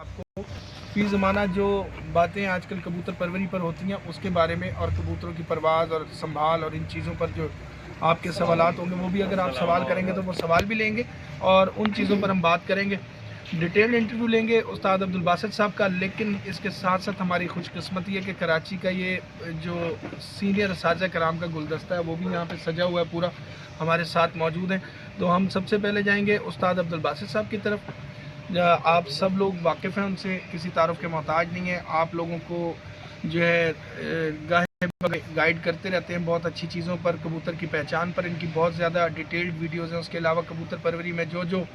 आपको फी ज़माना जो बातें आजकल कबूतर परवरी पर होती हैं उसके बारे में और कबूतरों की परवाज़ और संभाल और इन चीज़ों पर जो आपके सवालात होंगे वो भी अगर आप सवाल करेंगे तो वो सवाल भी लेंगे और उन चीज़ों पर हम बात करेंगे। डिटेल इंटरव्यू लेंगे उस्ताद अब्दुल बासित साहब का। लेकिन इसके साथ साथ हमारी खुशकिस्मती है कि कराची का ये जो सीनियर असातिज़ा कराम का गुलदस्ता है वो भी यहाँ पे सजा हुआ है, पूरा हमारे साथ मौजूद हैं। तो हम सबसे पहले जाएंगे उस्ताद अब्दुल बासित साहब की तरफ। आप सब लोग वाकिफ़ हैं उनसे, किसी तारुफ के मोहताज नहीं है। आप लोगों को जो है गाइड करते रहते हैं बहुत अच्छी चीज़ों पर, कबूतर की पहचान पर। इनकी बहुत ज़्यादा डिटेल्ड वीडियोज़ हैं। उसके अलावा कबूतर परवरी में जो जो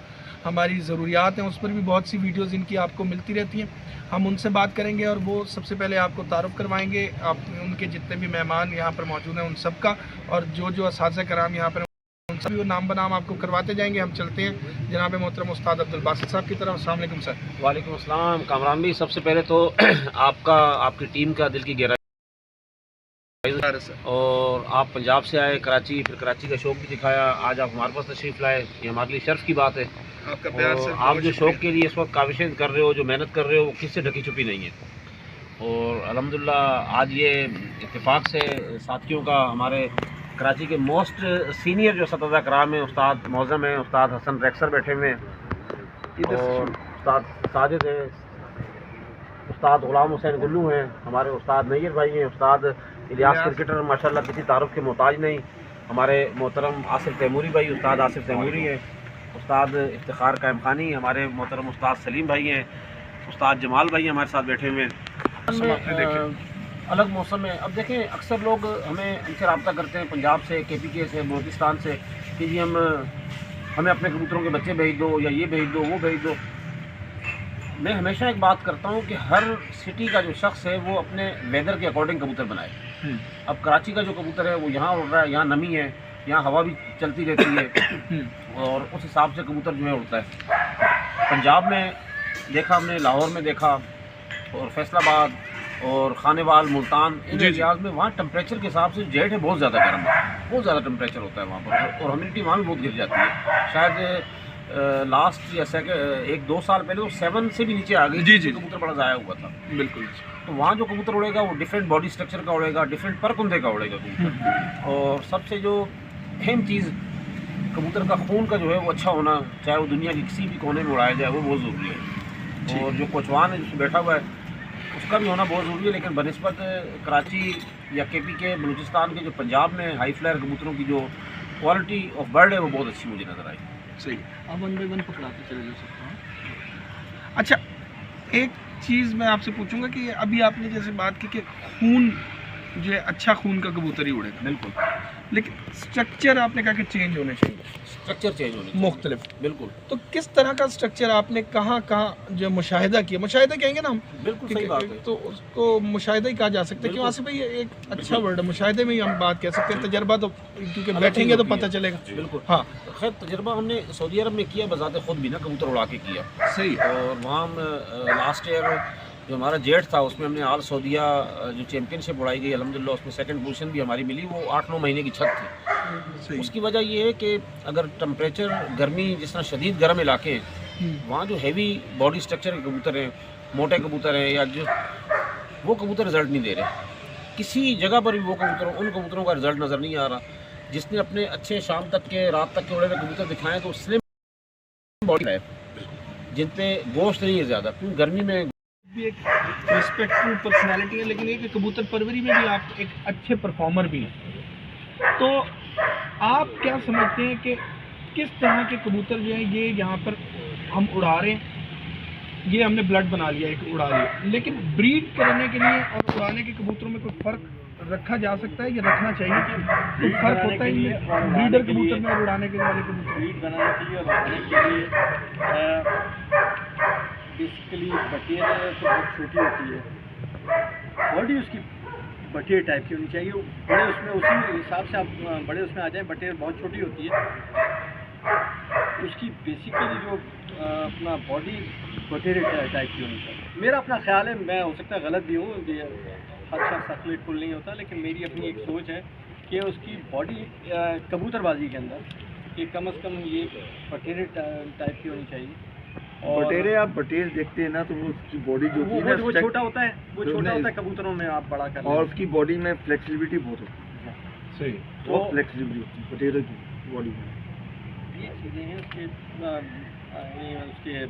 हमारी ज़रूरियात हैं उस पर भी बहुत सी वीडियोज़ इनकी आपको मिलती रहती हैं। हम उनसे बात करेंगे और वो सबसे पहले आपको तारुफ़ करवाएंगे, आप उनके जितने भी मेहमान यहाँ पर मौजूद हैं उन सब का, और जो जो असातिज़ा कराम यहाँ पर उन सभी वो नाम बनाम आपको करवाते जाएंगे। हम चलते हैं जनाब मोहतरम उस्ताद अब्दुल बासित साहब की तरफ। अस्सलाम वालेकुम सर। वालेकुम अस्सलाम कामरान भी, सबसे पहले तो आपकी टीम का दिल की गहराई, और आप पंजाब से आए कराची, फिर कराची का शौक़ भी दिखाया, आज आप हमारे पास तशरीफ़ लाए, ये हमारे लिए शर्फ़ की बात है। आपका प्यार सर। आप जो शौक़ के लिए इस वक्त काविशें कर रहे हो, जो मेहनत कर रहे हो, वो किससे ढकी छुपी नहीं है। और अल्हम्दुलिल्लाह आज ये इत्तेफाक से साथियों का, हमारे कराची के मोस्ट सीनियर जो असातिज़ा कराम हैं, उस्ताद मौज़म हैं, उस्ताद हसन रेक्सर बैठे हुए हैं, और उस्ताद साजिद हैं, उस्ताद ग़ुलाम हुसैन गुल्लू हैं, हमारे उस्ताद नैयर भाई हैं, उस्ताद इलियास क्रिकेटर माशाल्लाह किसी तारुफ के मोहताज नहीं, हमारे मोहतरम आसिफ तैमूरी भाई, उस्ताद आसिफ तैमूरी हैं, उस्ताद इफ्तिखार कायम खानी, हमारे मोहतरम उस्ताद सलीम भाई हैं, उस्ताद जमाल भाई हमारे साथ बैठे हुए हैं। अलग मौसम है। अब देखें, अक्सर लोग हमसे रब्ता करते हैं पंजाब से, KPK से, बलोचिस्तान से, कि जी हमें अपने कबूतरों के बच्चे भेज दो, या ये भेज दो, वो भेज दो। मैं हमेशा एक बात करता हूँ कि हर सिटी का जो शख्स है वो अपने वेदर के अकॉर्डिंग कबूतर बनाए। अब कराची का जो कबूतर है वो यहाँ उड़ रहा है, यहाँ नमी है, यहाँ हवा भी चलती रहती है, और उस हिसाब से कबूतर जो है उड़ता है। पंजाब में देखा हमने, लाहौर में देखा, और फैसलाबाद और खानेवाल, मुल्तान, इन एरियाज़ में वहाँ टेम्परेचर के हिसाब से जेट है बहुत ज़्यादा गर्म है, बहुत ज़्यादा टेम्परेचर होता है वहाँ पर, और ह्यूमिडिटी वहाँ भी बहुत गिर जाती है। शायद लास्ट या 1-2 साल पहले तो 7 से भी नीचे आ गई। जी, कबूतर बड़ा ज़ाया हुआ था। बिल्कुल। तो वहाँ जो कबूतर उड़ेगा वो डिफरेंट बॉडी स्ट्रक्चर का उड़ेगा, डिफरेंट परकुंदे का उड़ेगा कबूतर। और सबसे जो अहम चीज़, कबूतर का खून का जो है वो अच्छा होना, चाहे वो दुनिया के किसी भी कोने में उड़ाया जाए, वो बहुत ज़रूरी है। और जो कोचवान है जिसमें बैठा हुआ है उसका भी होना बहुत ज़रूरी है। लेकिन बनिस्बत कराची या KPK बलूचिस्तान के जो पंजाब में हाई फ्लायर कबूतरों की जो क्वालिटी ऑफ बर्ड है वो बहुत अच्छी मुझे नज़र आई। सही। अब 1 बाय 1 पकड़ाते चले जा सकते हैं। अच्छा, एक चीज़ मैं आपसे पूछूंगा कि अभी आपने जैसे बात की कि खून जो है अच्छा खून का कबूतर ही उड़ेगा, बिल्कुल, लेकिन स्ट्रक्चर आपने कहा कि चेंज होने चाहिए, स्ट्रक्चर चेंज होने चाहिए, मुख्तलिफ। बिल्कुल। तो किस तरह का स्ट्रक्चर आपने कहाँ जो मुशाहिदा किया, मुशाहिदा कहेंगे ना हम, बिल्कुल सही बात है, तो उसको मुशाहिदा ही कहा जा सकता है। क्यों आसिफ भाई, एक अच्छा वर्ड है, मुशाहिदे में ही हम बात कह सकते हैं। तजर्बा तो क्योंकि बैठेंगे तो पता चलेगा। बिल्कुल। हाँ, खैर तजर्बा हमने सऊदी अरब में किया, बजाते खुद भी ना कबूतर उड़ा के किया। सही। और वहाँ हम लास्ट ईयर जो हमारा जेट था उसमें हमने ऑल सऊदिया जो चैम्पियनशिप उड़ाई गई, अल्हम्दुलिल्लाह उसमें 2nd पोजीशन भी हमारी मिली। वो 8-9 महीने की छत थी। उसकी वजह ये है कि अगर टेम्परेचर गर्मी, जिस तरह शदीद गर्म इलाके हैं, वहाँ जो हैवी बॉडी स्ट्रक्चर के कबूतर हैं, मोटे कबूतर हैं, या जो वो कबूतर रिज़ल्ट नहीं दे रहे। किसी जगह पर भी वो उन कबूतरों का रिज़ल्ट नज़र नहीं आ रहा। जिसने अपने अच्छे शाम तक के, रात तक के उड़े हुए कबूतर दिखाएँ तो स्लिम बॉडी है, जिन पे गोश्त नहीं है ज़्यादा, क्योंकि गर्मी में भी एक रिस्पेक्टफुल पर्सनालिटी है, लेकिन एक कबूतर परवरी में भी आप एक अच्छे परफॉर्मर भी हैं। तो आप क्या समझते हैं कि किस तरह के कबूतर जो हैं ये यहाँ पर हम उड़ा रहे हैं, ये हमने ब्लड बना लिया, एक उड़ा लिया, लेकिन ब्रीड करने के लिए और उड़ाने के कबूतरों में कोई फ़र्क रखा जा सकता है या रखना चाहिए? तो फ़र्क होता है इनमें, ब्रीडर कबूतर में और उड़ाने के वाले कबूतर? ब्रीड बनाने के लिए और उड़ाने के लिए बेसिकली बटेर तो बहुत छोटी होती है, बॉडी उसकी बटेर टाइप की होनी चाहिए। बड़े उसमें उसी हिसाब से आप बड़े उसमें आ जाए। बटेर बहुत छोटी होती है, उसकी बेसिकली जो अपना बॉडी बटेर टाइप की होनी चाहिए। मेरा अपना ख्याल है, मैं हो सकता है गलत भी हूँ, हर शख्स अकलीट फुल नहीं होता, लेकिन मेरी अपनी एक सोच है कि उसकी बॉडी कबूतरबाजी के अंदर कि कम अज़ कम ये बटेर टाइप की होनी चाहिए। और बटेरे आप बटेर देखते हैं ना तो वो उसकी बॉडी जो होती है वो ना छोटा होता है, वो तो छोटा नहीं- होता है कबूतरों में आप बड़ा कर और लेते उसकी बॉडी में फ्लेक्सिबिलिटी बहुत होती है, सही। बहुत फ्लेक्सिबिलिटी होती है बटेरों की बॉडी में। हैं। ये चीज़ें हैं उसके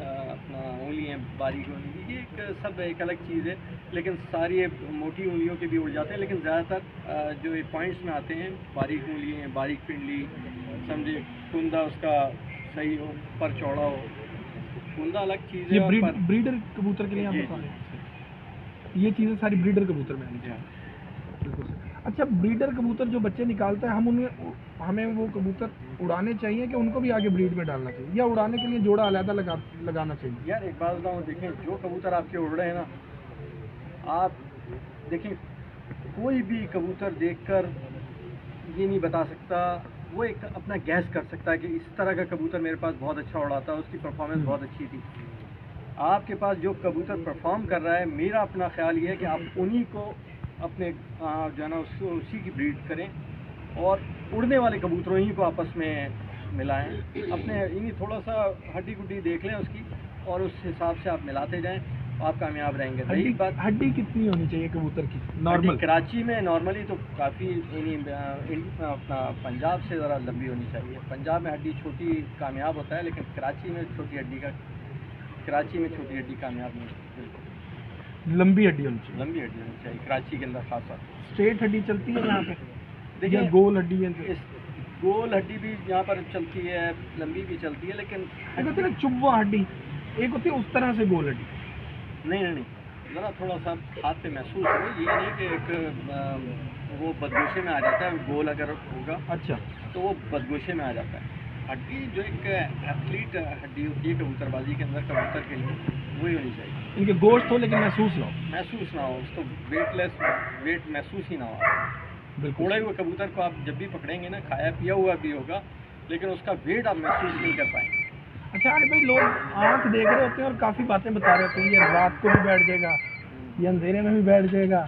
अपना उंगलियाँ बारीक होने की, ये एक सब एक अलग चीज़ है। लेकिन सारी ये मोटी उंगलियों के भी उड़ जाते हैं, लेकिन ज़्यादातर जो ये पॉइंट्स में आते हैं बारीक उंगलियाँ, बारीक पिंडली, समझे कुंदा उसका सही हो, पर चौड़ा हो। कुंदा अलग चीज़ ये है और पर ब्रीडर कबूतर के लिए आप जी, बता रहे हैं, ये चीज़ें सारी ब्रीडर कबूतर में आनी चाहिए। बिल्कुल सही। अच्छा, ब्रीडर कबूतर जो बच्चे निकालता है, हमें वो कबूतर उड़ाने चाहिए कि उनको भी आगे ब्रीड में डालना चाहिए, या उड़ाने के लिए जोड़ा अलहदा लगाना चाहिए? यार एक बात बताऊँ, देखें जो कबूतर आपके उड़ रहे हैं ना, आप देखें कोई भी कबूतर देखकर ये नहीं बता सकता, वो एक अपना गैस कर सकता है कि इस तरह का कबूतर मेरे पास बहुत अच्छा उड़ाता है, उसकी परफॉर्मेंस बहुत अच्छी थी। आपके पास जो कबूतर परफॉर्म कर रहा है, मेरा अपना ख्याल ये है कि आप उन्हीं को अपने जो है ना उसी की ब्रीड करें, और उड़ने वाले कबूतरों ही को आपस में मिलाएं। अपने इन्हीं थोड़ा सा हड्डी गुड्डी देख लें उसकी, और उस हिसाब से आप मिलाते जाएं, आप कामयाब रहेंगे। रही बात हड्डी कितनी होनी चाहिए कबूतर की हड्डी, नॉर्मल? कराची में नॉर्मली तो काफ़ी अपना पंजाब से ज़रा लंबी होनी चाहिए। पंजाब में हड्डी छोटी कामयाब होता है, लेकिन कराची में छोटी हड्डी कामयाब नहीं है। लंबी हड्डी होनी चाहिए, लंबी हड्डी होनी चाहिए कराची के अंदर खास तौर स्ट्रेट हड्डी चलती है यहाँ पे, देखिए या गोल हड्डी है? इस गोल हड्डी भी यहाँ पर चलती है, लंबी भी चलती है, लेकिन एक होती है ना चुब्बा हड्डी, एक होती है उस तरह से गोल हड्डी। नहीं, ज़रा थोड़ा सा हाथ पे महसूस हो, ये नहीं कि एक वो बदगोशे में आ जाता है। गोल अगर होगा अच्छा, तो वो बदगोशे में आ जाता है। हड्डी जो एक एथलीट हड्डी होती है कबूतरबाजी के अंदर कबूतर के लिए, वही होनी चाहिए। इनके गोश्त हो लेकिन महसूस ना हो। महसूस ना हो, उसको वेट महसूस ही ना हो। बिल्कुल। उड़े हुए कबूतर को आप जब भी पकड़ेंगे ना, खाया पिया हुआ भी होगा, लेकिन उसका वेट आप महसूस नहीं कर पाएंगे। अच्छा अरे भाई, लोग आँख देख रहे होते हैं और काफ़ी बातें बता रहे होते हैं, ये रात को भी बैठ जाएगा, ये अंधेरे में भी बैठ जाएगा,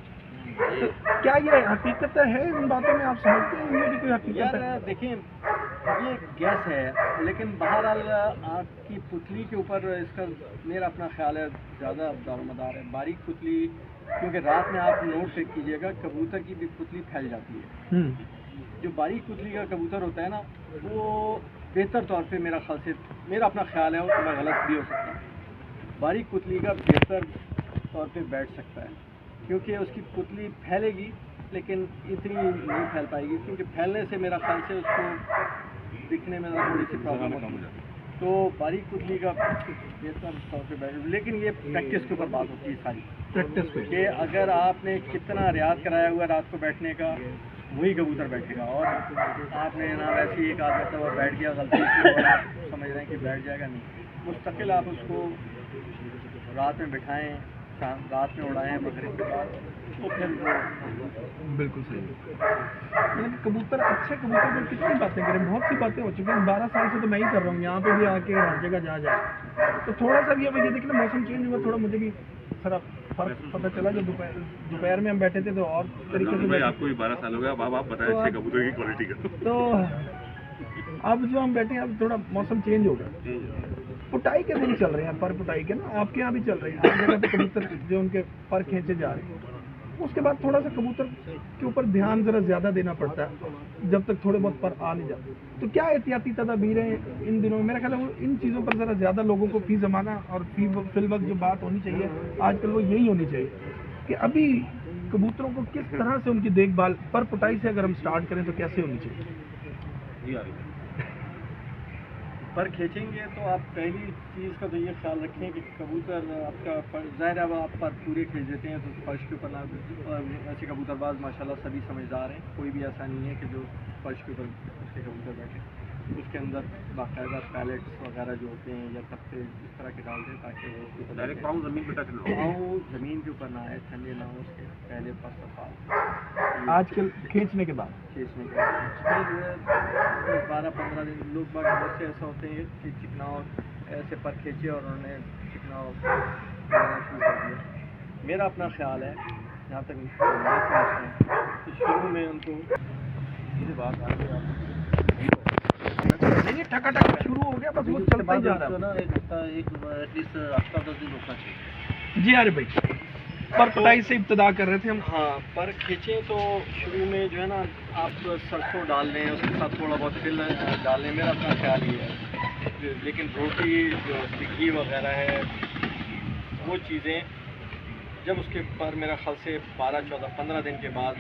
तो क्या ये हकीकत है इन बातों में? आप समझते हैं ये भी कोई हकीकत यार है? देखें, ये गैस है, लेकिन बहरहाल आपकी पुतली के ऊपर इसका मेरा अपना ख्याल है ज़्यादा दारोमदार है। बारीक पुतली, क्योंकि रात में आप नोट कीजिएगा कबूतर की भी पुतली फैल जाती है। जो बारीक पुतली का कबूतर होता है ना, वो बेहतर तौर पे मेरा अपना ख्याल है, और मैं गलत भी हो सकता हूँ, बारीक पुतली का बेहतर तौर पे बैठ सकता है, क्योंकि उसकी पुतली फैलेगी लेकिन इतनी नहीं फैल पाएगी, क्योंकि फैलने से मेरा ख्याल से उसको दिखने में थोड़ी सी प्रॉब्लम होती है। तो बारीक पुतली का बेहतर तौर पे बैठ, लेकिन ये प्रैक्टिस के ऊपर बात होती है सारी, प्रैक्टिस पे कि अगर आपने कितना रियाज कराया हुआ रात को बैठने का, वही कबूतर बैठेगा। और आपने ना वैसे ही एक आध मरतबा बैठ गया गलती से, और आप समझ रहे हैं कि बैठ जाएगा, नहीं, मुस्तकिल आप उसको रात में बिठाएं, रात में उड़ाएं मगरिब के बाद, तो फिर वो बिल्कुल सही। मतलब कबूतर, अच्छे कबूतर पर कितनी बातें करें, बहुत सी बातें हो चुकी हैं। 12 साल से तो मैं ही कर रहा हूँ, यहाँ पे भी आके हर जगह जा जाए, तो थोड़ा सा भी अब ये देखिए ना, मौसम चेंज हुआ, थोड़ा मुझे भी थोड़ा फर्क पता चला। जो दोपहर में हम बैठे थे तो और तरीके से बैठे, आपको भी 12 साल हो गया, अब आप बताएं तो अच्छे कबूतर की क्वालिटी का। तो अब जो हम बैठे हैं, अब थोड़ा मौसम चेंज हो गया, पुटाई के दिन चल रहे हैं, पर पुटाई के ना आपके यहाँ भी चल रहे हैं, हर जगह पे कबूतर जो उनके पर खींचे जा रहे हैं। उसके बाद थोड़ा सा कबूतर के ऊपर ध्यान ज़रा ज़्यादा देना पड़ता है, जब तक थोड़े बहुत पर आ नहीं जाते। तो क्या एहतियाती तदाबीरें इन दिनों में, मेरा ख्याल है इन चीज़ों पर ज़रा ज़्यादा लोगों को फी ज़माना और फिल वक्त जो बात होनी चाहिए आजकल, वो यही होनी चाहिए कि अभी कबूतरों को किस तरह से उनकी देखभाल पर पुटाई से अगर हम स्टार्ट करें तो कैसे होनी चाहिए? पर खींचेंगे तो आप पहली चीज़ का तो ये ख्याल रखें कि कबूतर आपका ज़ाहिर है, आप पर पूरे खींच देते हैं तो फर्श के ऊपर ना, ऐसे कबूतरबाज माशाल्लाह सभी समझदार हैं, कोई भी ऐसा नहीं है कि जो फर्श के ऊपर उसके कबूतर बैठे। उसके अंदर बाकायदा पैलेट्स वगैरह जो होते हैं या पत्ते इस तरह के डालते हैं, ताकि डायरेक्ट पाँव जमीन पे टच ना हो, पाँव ज़मीन के ऊपर ना आए, ठंडे ना हो उसके पहले फर्स्ट ऑफ ऑल। आजकल खींचने के बाद खींचने के बाद फिर 12-15 दिन लोग बाग बहुत से ऐसा होते हैं कि चिकनाओ ऐसे पर खींचे और उन्होंने चिकनाओ बनाना शुरू कर दिया। मेरा अपना ख्याल है, जहाँ तक मैं समझता हूँ, तो शुरू में उनको बात ये ठकाठक शुरू हो गया, बस वो चलता ही जा रहा है ना एक हफ्ता एटलीस्ट हफ्ता 10 दिन रुकना चाहिए। जी। अरे भाई पर कटाई से इब्तदा कर रहे थे हम। हाँ, पर खींचे तो शुरू में जो है ना आप सरसों डाल लें, उसके साथ थोड़ा बहुत तिल डाल लें, मेरा अपना ख्याल ये है। लेकिन रोटी जो घी वगैरह है वो चीज़ें जब उसके पर मेरा ख्याल से 12, 14, 15 दिन के बाद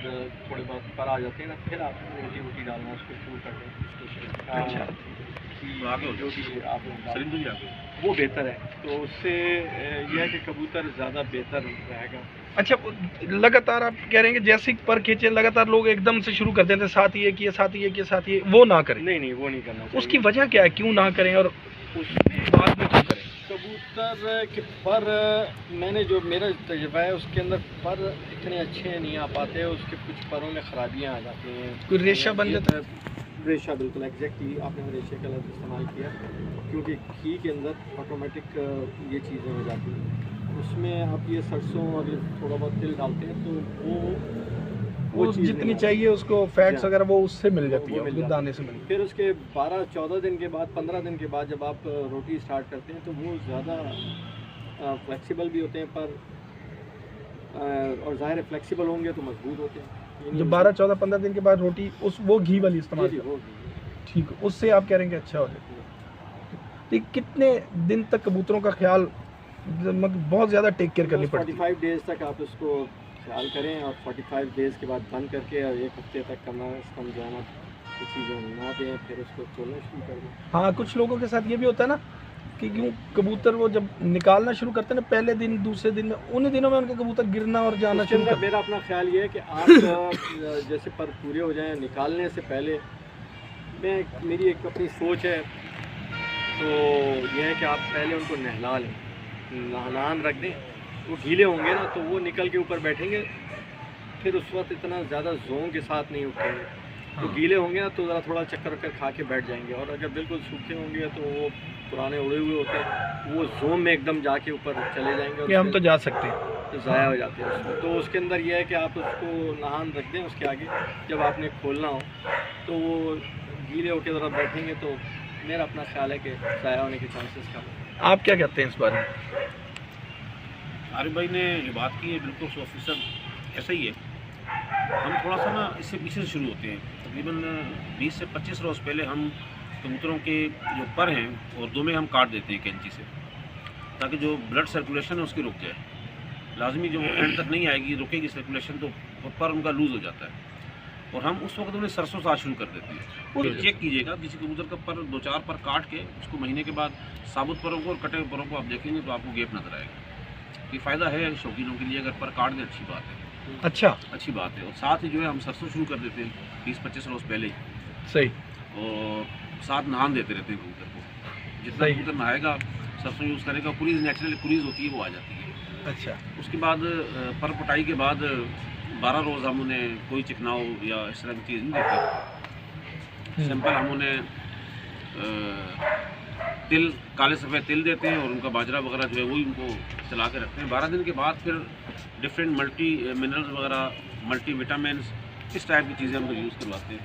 थोड़े बहुत पर आ जाते हैं ना, फिर आप रोटी वोटी डालना उसको शुरू कर दें। अच्छा। जो भी आप वो बेहतर है, तो उससे यह है कि कबूतर ज़्यादा बेहतर रहेगा। अच्छा, लगातार आप कह रहे हैं कि जैसे ही पर खींचे लगातार लोग एकदम से शुरू कर देते हैं, साथ ये किए, साथ ये किए, साथ ये, वो ना करें। नहीं, वो नहीं करना चाहिए। उसकी वजह क्या है, क्यों ना करें और उसमें बाद में क्यों करें? कबूतर के पर मैंने जो मेरा तजुर्बा है उसके अंदर पर इतने अच्छे नहीं आ पाते, उसके कुछ परों में खराबियां आ जाती हैं, कोई रेशा बन जाता है। रेशा बिल्कुल एग्जैक्टली आपने रेशे का लफ्ज़ इस्तेमाल किया, क्योंकि घी के अंदर ऑटोमेटिक ये चीज़ें हो जाती हैं। उसमें आप ये सरसों और ये थोड़ा बहुत तिल डालते हैं तो वो चीज़ जितनी नहीं चाहिए उसको फैट्स वगैरह वो उससे मिल जाती वो है, मिल उसको जाती दाने से मिल। फिर उसके 12, 14 दिन के बाद, 15 दिन के बाद जब आप रोटी स्टार्ट करते हैं तो वो ज़्यादा फ्लेक्सिबल भी होते हैं पर और ज़ाहिर है फ्लेक्सिबल होंगे तो मजबूत होते हैं। जो 12, 14, 15 दिन के बाद रोटी वो घी वाली इस्तेमाल जी, करें। वो ठीक है, उससे आप कह रहे हैं कि अच्छा हो जाए। तो कितने दिन तक कबूतरों का ख्याल मतलब बहुत ज़्यादा टेक केयर करनी पड़ती है? 45 डेज़ तक आप उसको ख्याल करें और 45 डेज़ के बाद बंद करके और 1 हफ्ते तक कम से कम जाना किसी जो ना दें, फिर उसको खोलना शुरू कर दें। हाँ, कुछ लोगों के साथ ये भी होता है ना कि क्यों कबूतर वो जब निकालना शुरू करते हैं ना, पहले दिन दूसरे दिन में, उन दिनों में उनके कबूतर गिरना और जाना उसके शुरू अंदर करते हैं। मेरा अपना ख्याल ये है कि आप जैसे पर पूरे हो जाएं निकालने से पहले, मेरी एक अपनी सोच है, तो यह है कि आप पहले उनको नहला लें, नहलान रख दें। वो गीले होंगे ना तो वो निकल के ऊपर बैठेंगे, फिर उस वक्त इतना ज़्यादा जों के साथ नहीं उठेंगे। तो गीले होंगे ना तो ज़रा थोड़ा चक्कर वक्कर खा के बैठ जाएंगे, और अगर बिल्कुल सूखे होंगे तो वो पुराने उड़े हुए होते हैं, वो जोम में एकदम जाके ऊपर चले जाएंगे कि हम तो जा सकते हैं, तो ज़ाया हो जाते हैं उसमें। तो उसके अंदर यह है कि आप उसको नहान रख दें, उसके आगे जब आपने खोलना हो तो वो गीले होकर ज़रा बैठेंगे, तो मेरा अपना ख्याल है कि ज़ाया होने के चांसेस कम है। आप क्या कहते हैं इस बारे में? आरिफ भाई ने ये बात की है, बिल्कुल 100% ऐसा ही है। हम थोड़ा सा ना इससे पीछे से शुरू होते हैं। तकरीबन 20 से 25 रोज़ पहले हम कबूतरों के जो पर हैं और दो में हम काट देते हैं कैंची से, ताकि जो ब्लड सर्कुलेशन है उसकी रुक जाए। लाजमी जो एंड तक नहीं आएगी, रुकेगी सर्कुलेशन तो पर उनका लूज़ हो जाता है, और हम उस वक्त उन्हें सरसों साथ शुरू कर देते हैं। और चेक कीजिएगा, किसी कबूतर का पर 2-4 पर काट के उसको महीने के बाद साबुत परों को और कटे हुए परों को आप देखेंगे तो आपको गैप नजर आएगा। ये फ़ायदा है शौकीनों के लिए, अगर पर काट दें अच्छी बात है, अच्छा, अच्छी बात है। और साथ ही जो है हम सरसों शुरू कर देते हैं 20-25 रोज़ पहले ही, सही। और साथ नहान देते रहते हैं कबूतर को। जितना सही। कबूतर नहाएगा, सरसों यूज़ करेगा, कुरीज़ नेचुरली कुरीज़ होती है वो आ जाती है। अच्छा, उसके बाद पर पटाई के बाद 12 रोज़ हम उन्हें कोई चिकनाव या इस तरह की चीज़ नहीं देते। सिंपल हम उन्हें तिल, काले सफ़ेद तिल देते हैं और उनका बाजरा वगैरह जो है वही उनको चला के रखते हैं। 12 दिन के बाद फिर डिफरेंट मल्टी मिनरल्स वगैरह, मल्टी विटामिन, इस टाइप की चीज़ें हमको यूज़ करवाते हैं।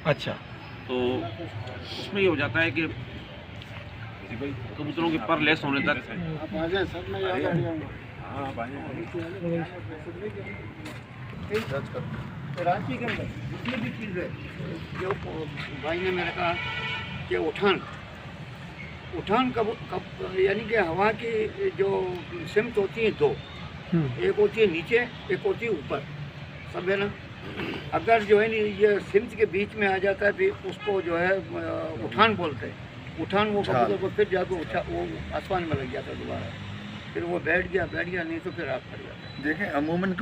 अच्छा, तो उसमें ये हो जाता है कि कबूतरों के पर लेस होने तक आप आ जाए सर, मैं यहाँ आ जाऊँगा। कराची के अंदर जितनी भी चीज़ है, जो भाई ने मेरे कहा कि उठान कब यानी कि हवा की जो सिमत होती है दो, एक होती है नीचे, एक होती है ऊपर, सब है ना। अगर जो है ये सिमत के बीच में आ जाता है फिर उसको जो है उठान बोलते हैं। उठान वो कबूतर को फिर जाकर वो आसमान में लग जाता है दोबारा, फिर वो बैठ गया नहीं तो फिर आप कर जाता है। देखें अमूमन